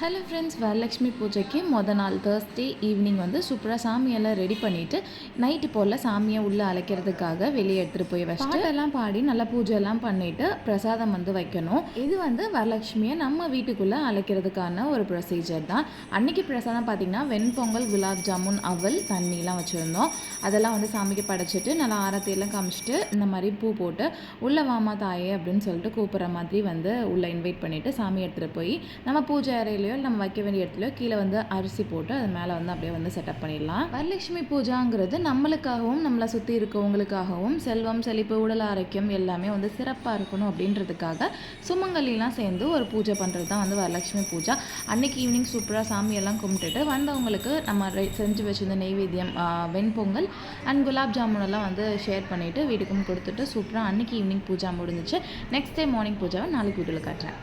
Hello friends, Varalakshmi பூஜைக்கு நாள் Thursday evening வந்து சூப்பராக சாமியெல்லாம் ரெடி பண்ணிவிட்டு நைட்டு போல் சாமியை உள்ளே அழைக்கிறதுக்காக வெளியே எடுத்துகிட்டு போய் வச்சு பாட்டெல்லாம் பாடி நல்லா பூஜையெல்லாம் பண்ணிவிட்டு பிரசாதம் வந்து வைக்கணும். இது வந்து வரலட்சுமியை நம்ம வீட்டுக்குள்ளே அழைக்கிறதுக்கான ஒரு ப்ரொசீஜர் தான். அன்றைக்கி பிரசாதம் பார்த்திங்கன்னா வெண்பொங்கல், குலாப் ஜாமுன், அவல், தண்ணிலாம் வச்சுருந்தோம். அதெல்லாம் வந்து சாமிக்கு படைச்சிட்டு நல்லா ஆரத்தியெல்லாம் காமிச்சிட்டு இந்த மாதிரி பூ போட்டு உள்ளே வாமா தாயே அப்படின்னு சொல்லிட்டு கூப்பிட்ற மாதிரி வந்து உள்ளே இன்வைட் பண்ணிவிட்டு சாமி எடுத்துகிட்டு போய் நம்ம பூஜை அறையில் நம்ம வைக்க வேண்டிய இடத்துல கீழே வந்து அரிசி போட்டு அது மேலே வந்து அப்படியே வந்து செட்டப் பண்ணிடலாம். வரலட்சுமி பூஜாங்கிறது நம்மளுக்காகவும் நம்மளை சுற்றி இருக்கவங்களுக்காகவும் செல்வம், செழிப்பு, உடல் ஆரோக்கியம் எல்லாமே வந்து சிறப்பாக இருக்கணும் அப்படின்றதுக்காக சுமங்கலிலாம் சேர்ந்து ஒரு பூஜை பண்ணுறது தான் வந்து வரலட்சுமி பூஜா. அன்றைக்கி ஈவினிங் சூப்பராக சாமியெல்லாம் கும்பிட்டுட்டு வந்தவங்களுக்கு நம்ம செஞ்சு வச்சுருந்த நெய்வேத்தியம், வெண்பொங்கல் அண்ட் குலாப் ஜாமுனெல்லாம் வந்து ஷேர் பண்ணிவிட்டு வீட்டுக்கும் கொடுத்துட்டு சூப்பராக அன்றைக்கி ஈவினிங் பூஜா முடிஞ்சிச்சு. நெக்ஸ்ட் டே மார்னிங் பூஜாவை நாளைக்கு வீட்டில் காட்டுறேன்.